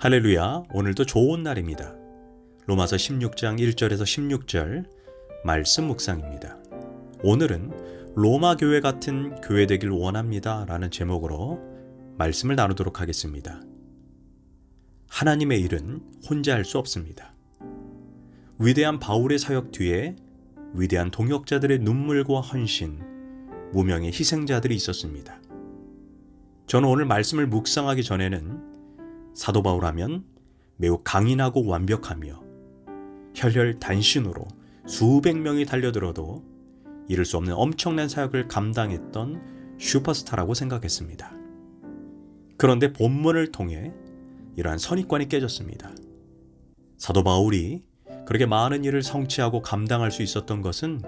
할렐루야, 오늘도 좋은 날입니다. 로마서 16장 1절에서 16절 말씀 묵상입니다. 오늘은 로마 교회 같은 교회 되길 원합니다 라는 제목으로 말씀을 나누도록 하겠습니다. 하나님의 일은 혼자 할 수 없습니다. 위대한 바울의 사역 뒤에 위대한 동역자들의 눈물과 헌신, 무명의 희생자들이 있었습니다. 저는 오늘 말씀을 묵상하기 전에는 사도 바울하면 매우 강인하고 완벽하며 혈혈단신으로 수백 명이 달려들어도 이룰 수 없는 엄청난 사역을 감당했던 슈퍼스타라고 생각했습니다. 그런데 본문을 통해 이러한 선입관이 깨졌습니다. 사도 바울이 그렇게 많은 일을 성취하고 감당할 수 있었던 것은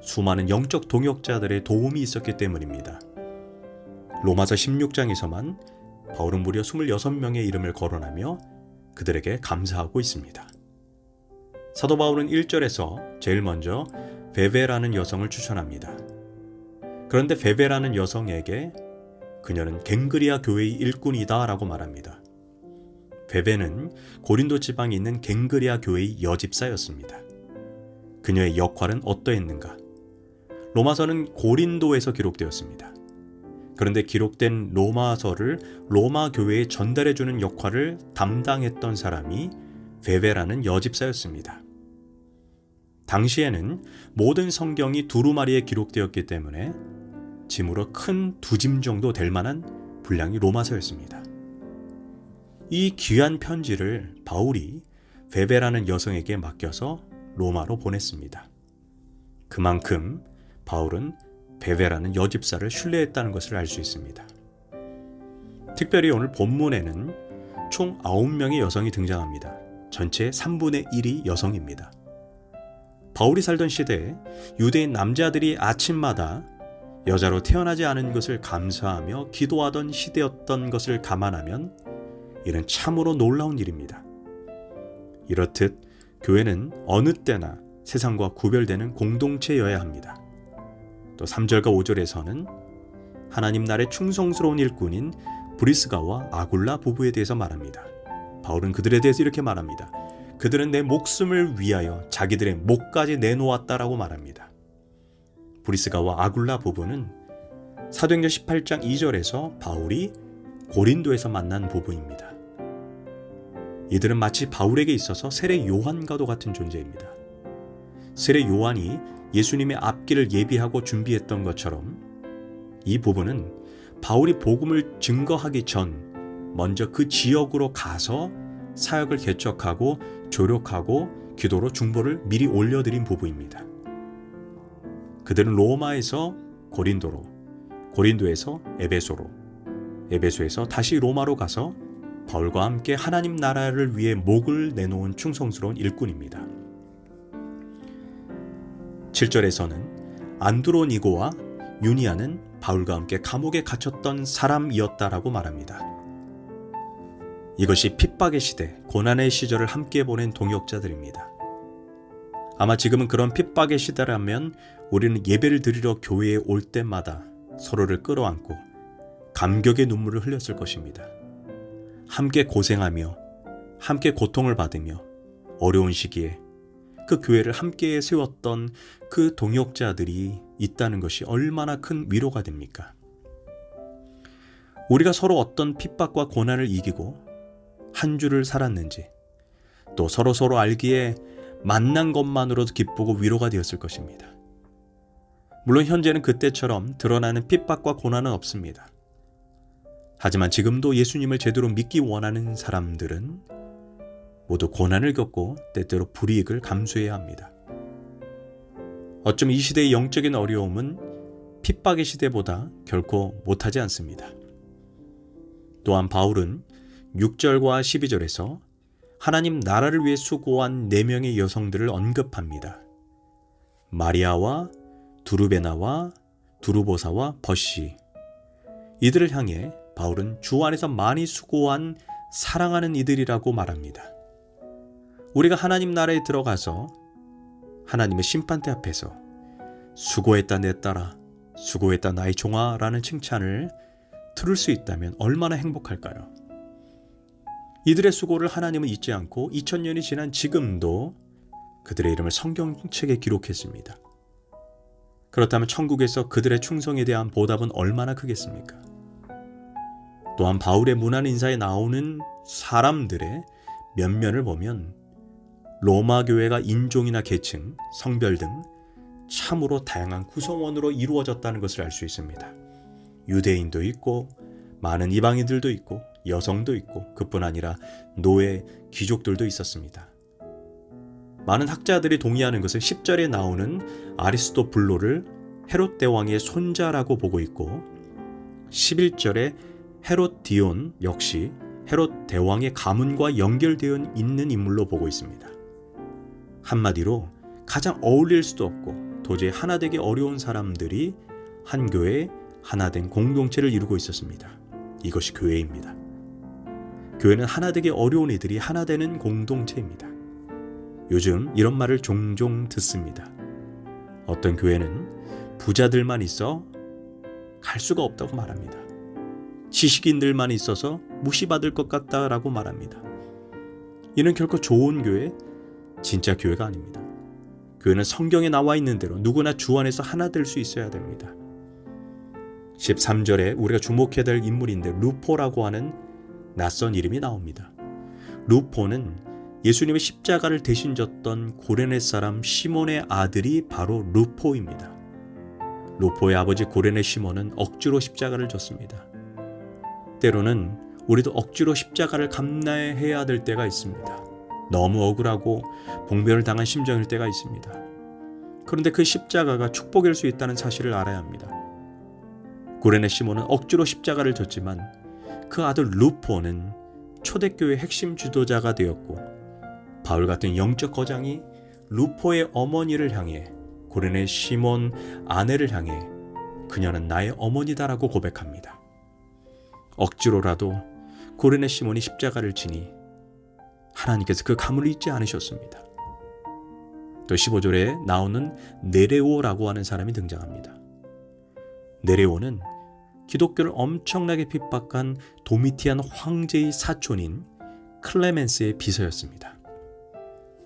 수많은 영적 동역자들의 도움이 있었기 때문입니다. 로마서 16장에서만 바울은 무려 26명의 이름을 거론하며 그들에게 감사하고 있습니다. 사도 바울은 1절에서 제일 먼저 베베라는 여성을 추천합니다. 그런데 베베라는 여성에게 그녀는 갱그리아 교회의 일꾼이다 라고 말합니다. 베베는 고린도 지방에 있는 갱그리아 교회의 여집사였습니다. 그녀의 역할은 어떠했는가? 로마서는 고린도에서 기록되었습니다. 그런데 기록된 로마서를 로마 교회에 전달해주는 역할을 담당했던 사람이 베베라는 여집사였습니다. 당시에는 모든 성경이 두루마리에 기록되었기 때문에 짐으로 큰 2짐 정도 될 만한 분량이 로마서였습니다. 이 귀한 편지를 바울이 베베라는 여성에게 맡겨서 로마로 보냈습니다. 그만큼 바울은 베베라는 여집사를 신뢰했다는 것을 알 수 있습니다. 특별히 오늘 본문에는 총 9명의 여성이 등장합니다. 전체의 3분의 1이 여성입니다. 바울이 살던 시대에 유대인 남자들이 아침마다 여자로 태어나지 않은 것을 감사하며 기도하던 시대였던 것을 감안하면 이는 참으로 놀라운 일입니다. 이렇듯 교회는 어느 때나 세상과 구별되는 공동체여야 합니다. 또 3절과 5절에서는 하나님 나라의 충성스러운 일꾼인 브리스가와 아굴라 부부에 대해서 말합니다. 바울은 그들에 대해서 이렇게 말합니다. 그들은 내 목숨을 위하여 자기들의 목까지 내놓았다라고 말합니다. 브리스가와 아굴라 부부는 사도행전 18장 2절에서 바울이 고린도에서 만난 부부입니다. 이들은 마치 바울에게 있어서 세례 요한과도 같은 존재입니다. 세례 요한이 예수님의 앞길을 예비하고 준비했던 것처럼 이 부분은 바울이 복음을 증거하기 전 먼저 그 지역으로 가서 사역을 개척하고 조력하고 기도로 중보를 미리 올려드린 부부입니다. 그들은 로마에서 고린도로, 고린도에서 에베소로, 에베소에서 다시 로마로 가서 바울과 함께 하나님 나라를 위해 목을 내놓은 충성스러운 일꾼입니다. 7절에서는 안드로니고와 유니아는 바울과 함께 감옥에 갇혔던 사람이었다라고 말합니다. 이것이 핍박의 시대, 고난의 시절을 함께 보낸 동역자들입니다. 아마 지금은 그런 핍박의 시대라면 우리는 예배를 드리러 교회에 올 때마다 서로를 끌어안고 감격의 눈물을 흘렸을 것입니다. 함께 고생하며 함께 고통을 받으며 어려운 시기에 그 교회를 함께 세웠던 그 동역자들이 있다는 것이 얼마나 큰 위로가 됩니까? 우리가 서로 어떤 핍박과 고난을 이기고 한 주를 살았는지 또 서로 알기에 만난 것만으로도 기쁘고 위로가 되었을 것입니다. 물론 현재는 그때처럼 드러나는 핍박과 고난은 없습니다. 하지만 지금도 예수님을 제대로 믿기 원하는 사람들은 모두 고난을 겪고 때때로 불이익을 감수해야 합니다. 어쩜 이 시대의 영적인 어려움은 핍박의 시대보다 결코 못하지 않습니다. 또한 바울은 6절과 12절에서 하나님 나라를 위해 수고한 4명의 여성들을 언급합니다. 마리아와 두르베나와 두르보사와 버시. 이들을 향해 바울은 주 안에서 많이 수고한 사랑하는 이들이라고 말합니다. 우리가 하나님 나라에 들어가서 하나님의 심판대 앞에서 수고했다 내 딸아, 수고했다 나의 종아 라는 칭찬을 들을 수 있다면 얼마나 행복할까요? 이들의 수고를 하나님은 잊지 않고 2000년이 지난 지금도 그들의 이름을 성경책에 기록했습니다. 그렇다면 천국에서 그들의 충성에 대한 보답은 얼마나 크겠습니까? 또한 바울의 문안 인사에 나오는 사람들의 면면을 보면 로마 교회가 인종이나 계층, 성별 등 참으로 다양한 구성원으로 이루어졌다는 것을 알 수 있습니다. 유대인도 있고 많은 이방인들도 있고 여성도 있고 그뿐 아니라 노예, 귀족들도 있었습니다. 많은 학자들이 동의하는 것은 10절에 나오는 아리스토블로를 헤롯 대왕의 손자라고 보고 있고 11절에 헤롯디온 역시 헤롯 대왕의 가문과 연결되어 있는 인물로 보고 있습니다. 한마디로 가장 어울릴 수도 없고 도저히 하나 되기 어려운 사람들이 한 교회에 하나 된 공동체를 이루고 있었습니다. 이것이 교회입니다. 교회는 하나 되기 어려운 이들이 하나 되는 공동체입니다. 요즘 이런 말을 종종 듣습니다. 어떤 교회는 부자들만 있어 갈 수가 없다고 말합니다. 지식인들만 있어서 무시받을 것 같다라고 말합니다. 이는 결코 좋은 교회, 진짜 교회가 아닙니다. 교회는 성경에 나와 있는 대로 누구나 주 안에서 하나 될 수 있어야 됩니다. 13절에 우리가 주목해야 될 인물인데 루포라고 하는 낯선 이름이 나옵니다. 루포는 예수님의 십자가를 대신 졌던 고레네 사람 시몬의 아들이 바로 루포입니다. 루포의 아버지 고레네 시몬은 억지로 십자가를 졌습니다. 때로는 우리도 억지로 십자가를 감내해야 될 때가 있습니다. 너무 억울하고 봉변을 당한 심정일 때가 있습니다. 그런데 그 십자가가 축복일 수 있다는 사실을 알아야 합니다. 고레네 시몬은 억지로 십자가를 졌지만 그 아들 루포는 초대교회 핵심 지도자가 되었고 바울 같은 영적 거장이 루포의 어머니를 향해 고레네 시몬 아내를 향해 그녀는 나의 어머니다라고 고백합니다. 억지로라도 고레네 시몬이 십자가를 지니 하나님께서 그 가문을 잊지 않으셨습니다. 또 15절에 나오는 네레오라고 하는 사람이 등장합니다. 네레오는 기독교를 엄청나게 핍박한 도미티안 황제의 사촌인 클레멘스의 비서였습니다.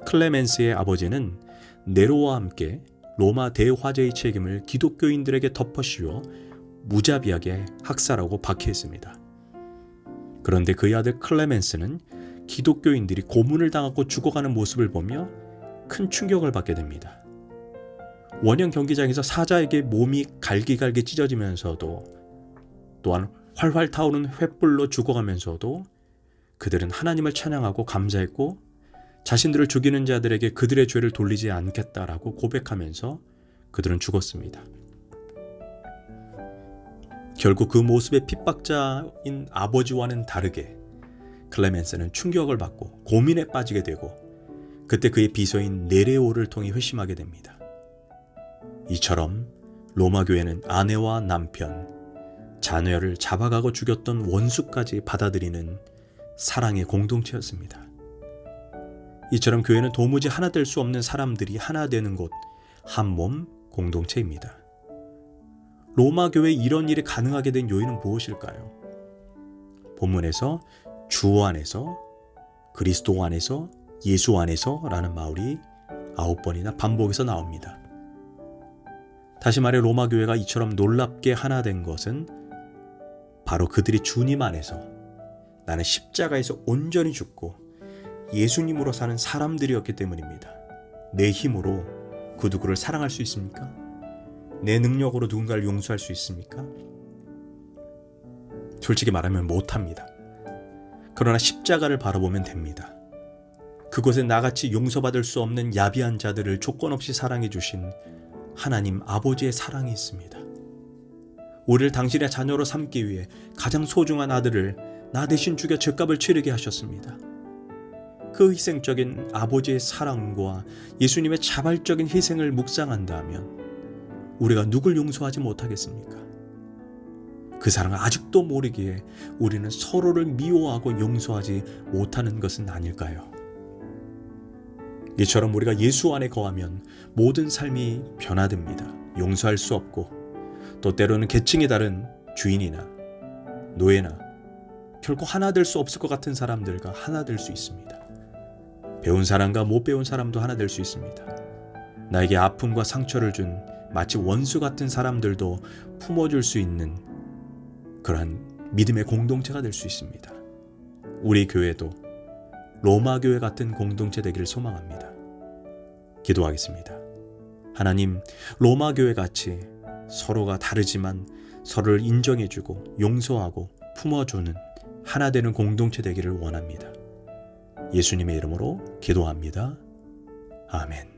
클레멘스의 아버지는 네로와 함께 로마 대화재의 책임을 기독교인들에게 덮어씌워 무자비하게 학살하고 박해했습니다. 그런데 그의 아들 클레멘스는 기독교인들이 고문을 당하고 죽어가는 모습을 보며 큰 충격을 받게 됩니다. 원형 경기장에서 사자에게 몸이 갈기갈기 찢어지면서도 또한 활활 타오르는 횃불로 죽어가면서도 그들은 하나님을 찬양하고 감사했고 자신들을 죽이는 자들에게 그들의 죄를 돌리지 않겠다라고 고백하면서 그들은 죽었습니다. 결국 그 모습의 핍박자인 아버지와는 다르게 클레멘스는 충격을 받고 고민에 빠지게 되고 그때 그의 비서인 네레오를 통해 회심하게 됩니다. 이처럼 로마 교회는 아내와 남편, 자녀를 잡아가고 죽였던 원수까지 받아들이는 사랑의 공동체였습니다. 이처럼 교회는 도무지 하나 될 수 없는 사람들이 하나 되는 곳, 한몸 공동체입니다. 로마 교회에 이런 일이 가능하게 된 요인은 무엇일까요? 본문에서 주 안에서, 그리스도 안에서, 예수 안에서 라는 말이 9번이나 반복해서 나옵니다. 다시 말해 로마 교회가 이처럼 놀랍게 하나 된 것은 바로 그들이 주님 안에서 나는 십자가에서 온전히 죽고 예수님으로 사는 사람들이었기 때문입니다. 내 힘으로 그 누구를 사랑할 수 있습니까? 내 능력으로 누군가를 용서할 수 있습니까? 솔직히 말하면 못합니다. 그러나 십자가를 바라보면 됩니다. 그곳에 나같이 용서받을 수 없는 야비한 자들을 조건 없이 사랑해 주신 하나님 아버지의 사랑이 있습니다. 우리를 당신의 자녀로 삼기 위해 가장 소중한 아들을 나 대신 죽여 죄값을 치르게 하셨습니다. 그 희생적인 아버지의 사랑과 예수님의 자발적인 희생을 묵상한다면 우리가 누굴 용서하지 못하겠습니까? 그 사랑을 아직도 모르기에 우리는 서로를 미워하고 용서하지 못하는 것은 아닐까요? 이처럼 우리가 예수 안에 거하면 모든 삶이 변화됩니다. 용서할 수 없고 또 때로는 계층이 다른 주인이나 노예나 결코 하나 될 수 없을 것 같은 사람들과 하나 될 수 있습니다. 배운 사람과 못 배운 사람도 하나 될 수 있습니다. 나에게 아픔과 상처를 준 마치 원수 같은 사람들도 품어줄 수 있는 그러한 믿음의 공동체가 될 수 있습니다. 우리 교회도 로마 교회 같은 공동체 되기를 소망합니다. 기도하겠습니다. 하나님, 로마 교회 같이 서로가 다르지만 서로를 인정해주고 용서하고 품어주는 하나 되는 공동체 되기를 원합니다. 예수님의 이름으로 기도합니다. 아멘.